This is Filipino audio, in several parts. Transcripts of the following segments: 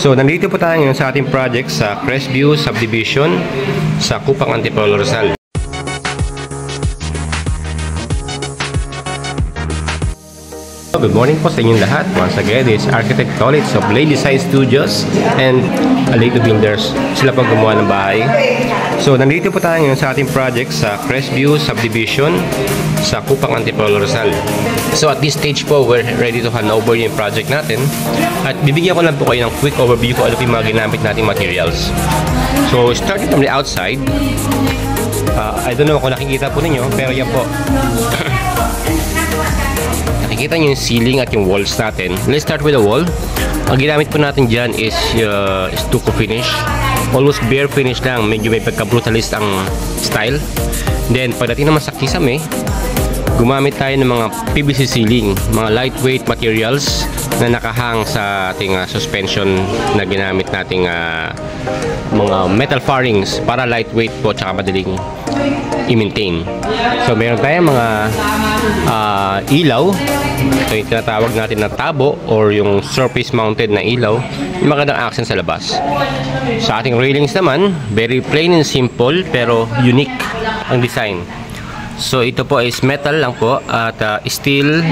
So, nandito po tayo ngayon sa ating project sa Crestview Subdivision sa Cupang Antipolo, Rizal. Good morning po sa inyong lahat. Once again, this is Architect College of Lay Design Studios and Aledo Builders. Sila pang gumawa ng bahay. So, nandito po tayo ngayon sa ating project sa Crestview Subdivision sa Cupang Antipolo, Rizal. So, at this stage po, we're ready to hand over yung project natin. At bibigyan ko lang po kayo ng quick overview kung ano yung mga ginamit nating materials. So, starting from the outside, I don't know kung nakikita po ninyo, pero yan po. Nakikita nyo yung ceiling at yung walls natin. Let's start with the wall. Ang ginamit po natin dyan is stucco finish. Almost bare finish lang. Medyo may pagka-brutalist ang style. Then, pagdating naman sa kisame, gumamit tayo ng mga PVC ceiling. Mga lightweight materials na nakahang sa ating suspension na ginamit nating mga metal fairings para lightweight po tsaka madaling i-maintain. So, meron tayong mga ilaw. Ito yung tinatawag natin na tabo or yung surface mounted na ilaw. Yung magandang accent sa labas. Sa ating railings naman, very plain and simple pero unique ang design. So, ito po is metal lang po at steel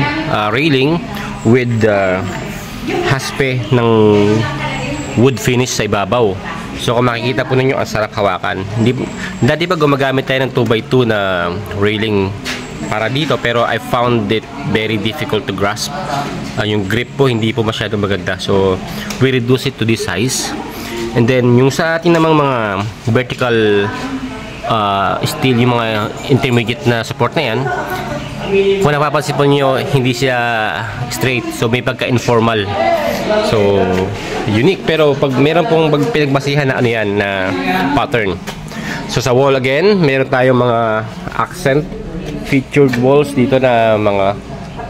railing with haspe ng wood finish sa ibabaw. So, kung makikita po ninyo, ang sarap hawakan. Dati pa gumagamit tayo ng 2x2 na railing para dito, pero I found it very difficult to grasp. Yung grip po, hindi po masyadong maganda. So, we reduce it to this size. And then, yung sa ating namang mga vertical steel, yung mga intermediate na support na yan, kung napapansin po nyo, hindi siya straight. So, may pagka-informal. So, unique. Pero pag meron pong pinagbasihan na ano yan, na pattern. So, sa wall again, meron tayong mga accent featured walls dito na mga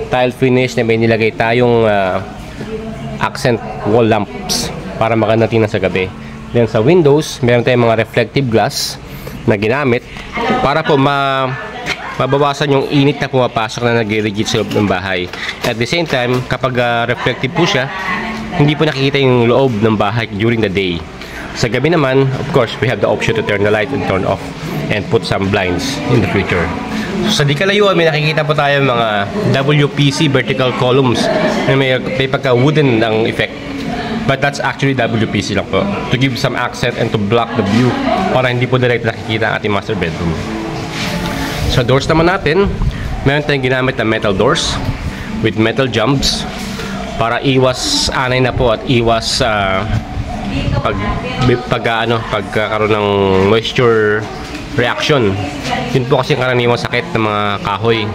tile finish na may nilagay tayong accent wall lamps para maganda tingnan sa gabi. Then, sa windows, meron tayong mga reflective glass na ginamit para po mabawasan yung init na pumapasok na nag-rigid sa loob ng bahay. At the same time, kapag reflective po siya, hindi po nakikita yung loob ng bahay during the day. Sa gabi naman, of course, we have the option to turn the light and turn off and put some blinds in the future. So, sa di kalayuan, may nakikita po tayo mga WPC vertical columns na may pagka-wooden ang effect. But that's actually WPC lang po to give some accent and to block the view para hindi po direct nakikita ang ating master bedroom. Sa doors naman natin, meron tayong ginamit na metal doors with metal jambs para iwas anay na po at iwas pagkakaroon ng moisture reaction. Yun po kasi karaniwang sakit ng mga kahoy.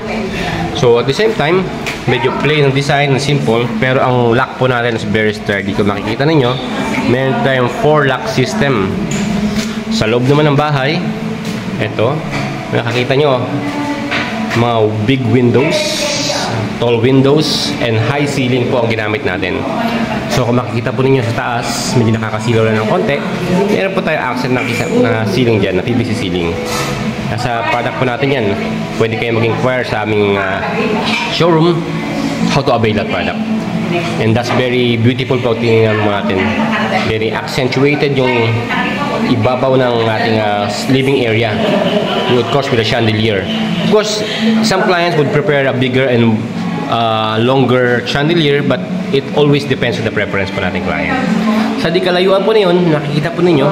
So at the same time, medyo plain ang design, simple, pero ang lock po natin is very sturdy. Kung makikita ninyo, meron tayong 4 lock system. Sa loob naman ng bahay, ito, nakikita nyo, mga big windows, tall windows, and high ceiling po ang ginamit natin. So kung makikita po ninyo sa taas, medyo nakakasilaw lang ng konti. Meron po tayo accent na ceiling dyan, na PVC ceiling. Sa product po natin yan, pwede kayo mag-inquire sa aming showroom how to avail that product. And that's very beautiful po tingnan mo natin. Very accentuated yung ibabaw ng ating living area. Of course, with a chandelier. Of course, some clients would prepare a bigger and longer chandelier, but it always depends on the preference po nating client. Sa di kalayuan po na yun, nakikita po ninyo,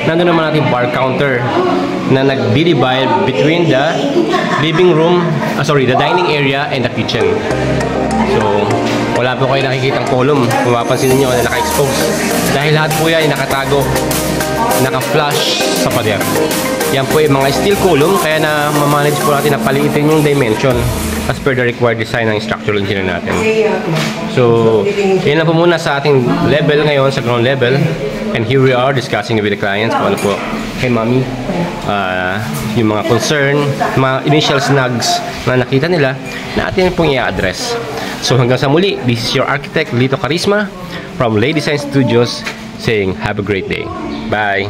nandun naman natin bar counter na nag-divide between the living room, the dining area and the kitchen. So, wala po kayo nakikitang column. Kung mapapansin niyo na naka-expose. Dahil lahat po yan ay nakatago, naka-flush sa pader. Yan po yung mga steel column, kaya na ma-manage po natin na paliitin yung dimension as per the required design ng structural engineer natin. So, yan lang po muna sa ating level ngayon, sa ground level. And here we are discussing with the clients kung ano po kay Mami, yung mga concern, mga initial snags na nakita nila na atin pong i-address. So hanggang sa muli, this is your architect Lito Carisma from Lay Design Studios saying have a great day. Bye!